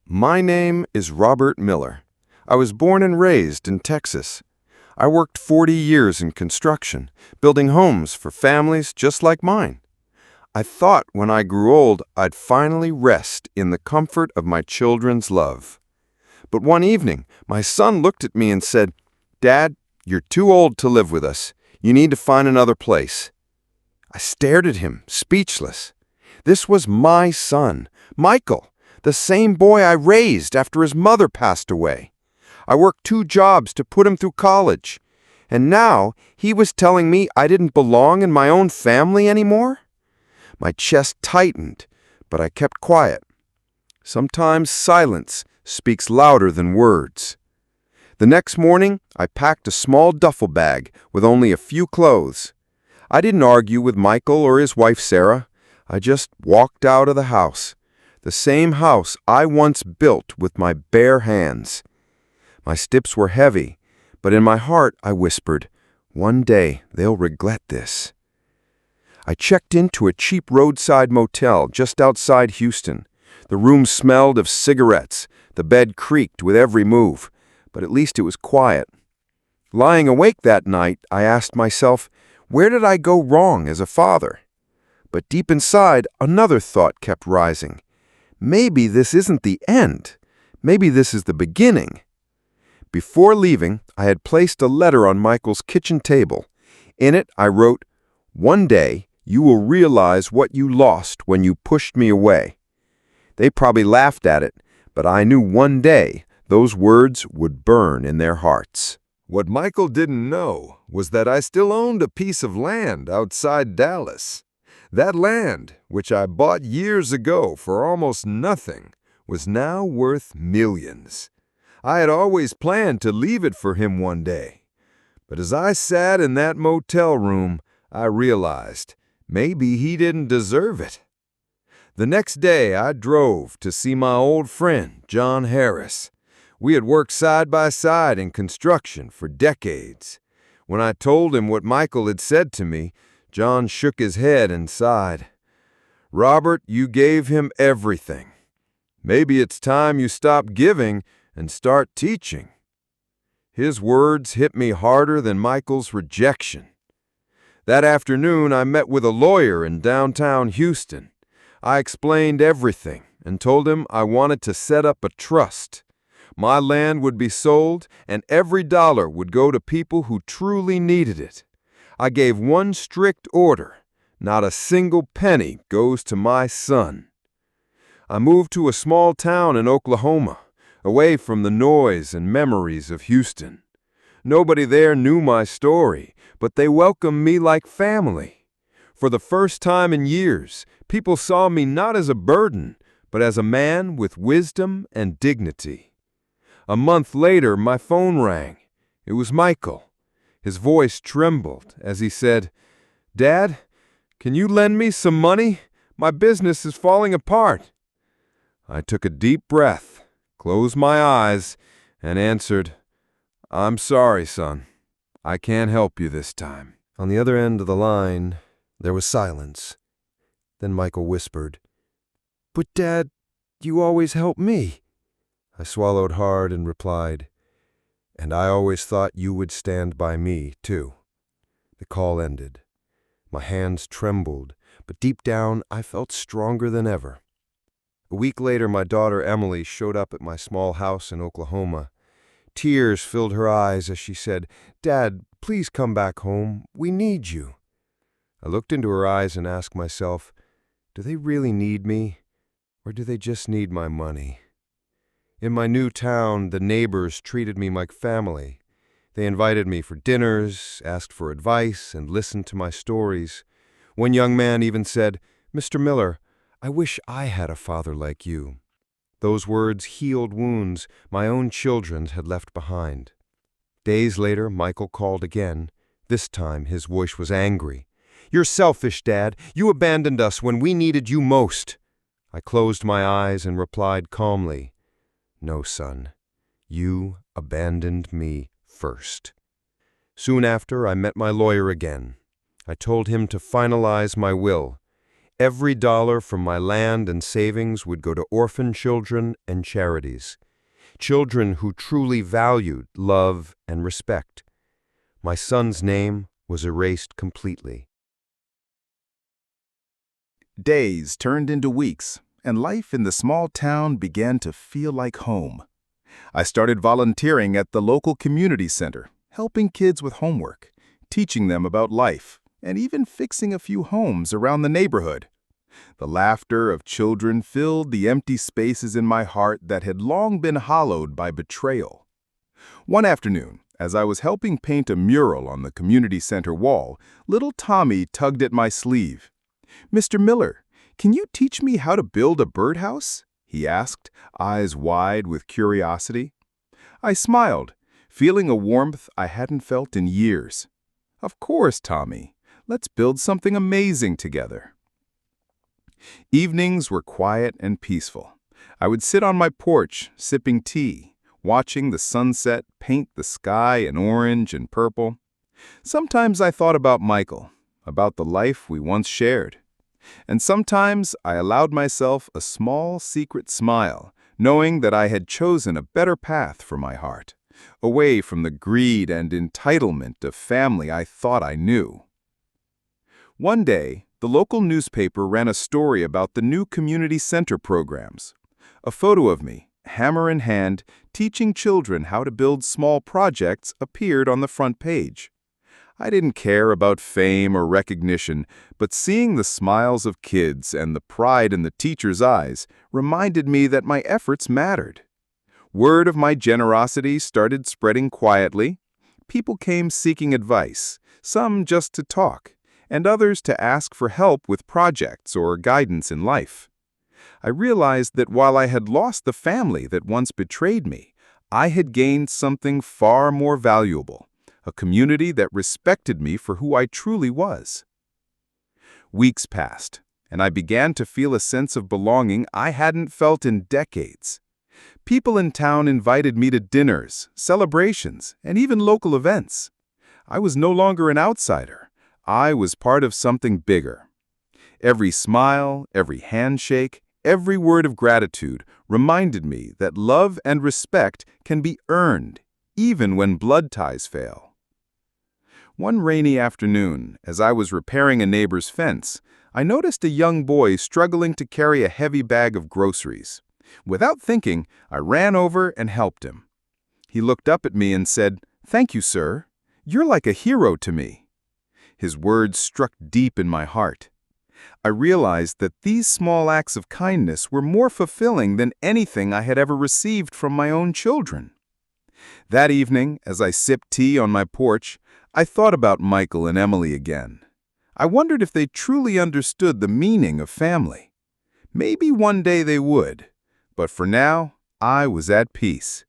My name is Robert Miller. I was born and raised in Texas. I worked 40 years in construction, building homes for families just like mine. I thought when I grew old I'd finally rest in the comfort of my children's love. But one evening, my son looked at me and said, "Dad, you're too old to live with us. You need to find another place." I stared at him, speechless. This was my son, Michael, the same boy I raised after his mother passed away. I worked 2 jobs to put him through college. And now he was telling me I didn't belong in my own family anymore? My chest tightened, but I kept quiet. Sometimes silence speaks louder than words. The next morning, I packed a small duffel bag with only a few clothes. I didn't argue with Michael or his wife Sarah. I just walked out of the house, the same house I once built with my bare hands. My steps were heavy, but in my heart I whispered, "One day they'll regret this." I checked into a cheap roadside motel just outside Houston. The room smelled of cigarettes. The bed creaked with every move, but at least it was quiet. Lying awake that night, I asked myself, where did I go wrong as a father? But deep inside, another thought kept rising. Maybe this isn't the end. Maybe this is the beginning. Before leaving, I had placed a letter on Michael's kitchen table. In it, I wrote, "One day, you will realize what you lost when you pushed me away." They probably laughed at it, but I knew one day those words would burn in their hearts. What Michael didn't know was that I still owned a piece of land outside Dallas. That land, which I bought years ago for almost nothing, was now worth millions. I had always planned to leave it for him one day. But as I sat in that motel room, I realized maybe he didn't deserve it. The next day, I drove to see my old friend, John Harris. We had worked side by side in construction for decades. When I told him what Michael had said to me, John shook his head and sighed. "Robert, you gave him everything. Maybe it's time you stop giving and start teaching." His words hit me harder than Michael's rejection. That afternoon, I met with a lawyer in downtown Houston. I explained everything and told him I wanted to set up a trust. My land would be sold, and every dollar would go to people who truly needed it. I gave one strict order: not a single penny goes to my son. I moved to a small town in Oklahoma, away from the noise and memories of Houston. Nobody there knew my story, but they welcomed me like family. For the first time in years, people saw me not as a burden, but as a man with wisdom and dignity. A month later, my phone rang. It was Michael. His voice trembled as he said, "Dad, can you lend me some money? My business is falling apart." I took a deep breath, closed my eyes, and answered, "I'm sorry, son. I can't help you this time." On the other end of the line, there was silence. Then Michael whispered, "But Dad, you always help me." I swallowed hard and replied, "And I always thought you would stand by me, too." The call ended. My hands trembled, but deep down I felt stronger than ever. A week later, my daughter Emily showed up at my small house in Oklahoma. Tears filled her eyes as she said, "Dad, please come back home. We need you." I looked into her eyes and asked myself, do they really need me, or do they just need my money? In my new town, the neighbors treated me like family. They invited me for dinners, asked for advice, and listened to my stories. One young man even said, "Mr. Miller, I wish I had a father like you." Those words healed wounds my own children had left behind. Days later, Michael called again. This time, his voice was angry. "You're selfish, Dad. You abandoned us when we needed you most." I closed my eyes and replied calmly, "No, son. You abandoned me first." Soon after, I met my lawyer again. I told him to finalize my will. Every dollar from my land and savings would go to orphan children and charities, children who truly valued love and respect. My son's name was erased completely. Days turned into weeks, and life in the small town began to feel like home. I started volunteering at the local community center, helping kids with homework, teaching them about life, and even fixing a few homes around the neighborhood. The laughter of children filled the empty spaces in my heart that had long been hollowed by betrayal. One afternoon, as I was helping paint a mural on the community center wall, little Tommy tugged at my sleeve. "Mr. Miller, can you teach me how to build a birdhouse?" he asked, eyes wide with curiosity. I smiled, feeling a warmth I hadn't felt in years. "Of course, Tommy. Let's build something amazing together." Evenings were quiet and peaceful. I would sit on my porch, sipping tea, watching the sunset paint the sky in orange and purple. Sometimes I thought about Michael, about the life we once shared. And sometimes I allowed myself a small secret smile, knowing that I had chosen a better path for my heart, away from the greed and entitlement of family I thought I knew. One day, the local newspaper ran a story about the new community center programs. A photo of me, hammer in hand, teaching children how to build small projects appeared on the front page. I didn't care about fame or recognition, but seeing the smiles of kids and the pride in the teachers' eyes reminded me that my efforts mattered. Word of my generosity started spreading quietly. People came seeking advice, some just to talk, and others to ask for help with projects or guidance in life. I realized that while I had lost the family that once betrayed me, I had gained something far more valuable. A community that respected me for who I truly was. Weeks passed, and I began to feel a sense of belonging I hadn't felt in decades. People in town invited me to dinners, celebrations, and even local events. I was no longer an outsider. I was part of something bigger. Every smile, every handshake, every word of gratitude reminded me that love and respect can be earned, even when blood ties fail. One rainy afternoon, as I was repairing a neighbor's fence, I noticed a young boy struggling to carry a heavy bag of groceries. Without thinking, I ran over and helped him. He looked up at me and said, "Thank you, sir. You're like a hero to me." His words struck deep in my heart. I realized that these small acts of kindness were more fulfilling than anything I had ever received from my own children. That evening, as I sipped tea on my porch, I thought about Michael and Emily again. I wondered if they truly understood the meaning of family. Maybe one day they would, but for now, I was at peace.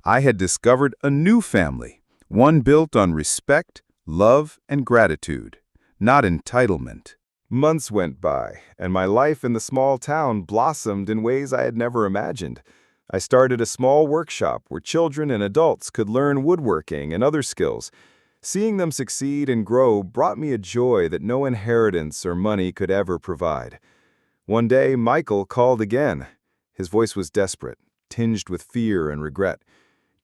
I had discovered a new family, one built on respect, love, and gratitude, not entitlement. Months went by, and my life in the small town blossomed in ways I had never imagined. I started a small workshop where children and adults could learn woodworking and other skills. Seeing them succeed and grow brought me a joy that no inheritance or money could ever provide. One day, Michael called again. His voice was desperate, tinged with fear and regret.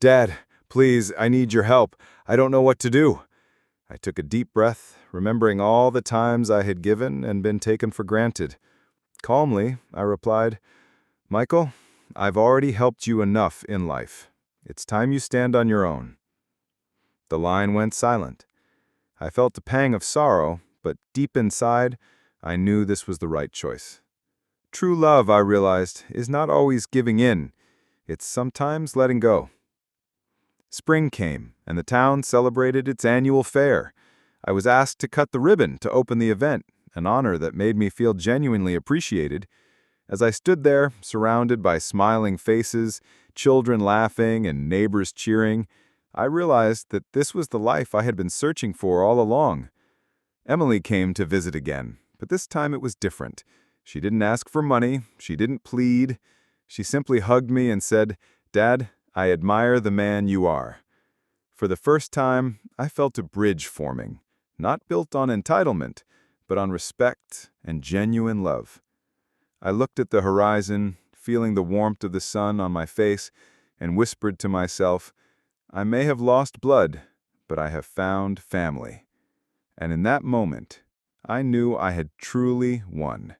"Dad, please, I need your help. I don't know what to do." I took a deep breath, remembering all the times I had given and been taken for granted. Calmly, I replied, "Michael, I've already helped you enough in life. It's time you stand on your own." The line went silent. I felt a pang of sorrow, but deep inside, I knew this was the right choice. True love, I realized, is not always giving in. It's sometimes letting go. Spring came, and the town celebrated its annual fair. I was asked to cut the ribbon to open the event, an honor that made me feel genuinely appreciated. As I stood there, surrounded by smiling faces, children laughing, and neighbors cheering, I realized that this was the life I had been searching for all along. Emily came to visit again, but this time it was different. She didn't ask for money, she didn't plead. She simply hugged me and said, "Dad, I admire the man you are." For the first time, I felt a bridge forming, not built on entitlement, but on respect and genuine love. I looked at the horizon, feeling the warmth of the sun on my face, and whispered to myself, I may have lost blood, but I have found family. And in that moment, I knew I had truly won.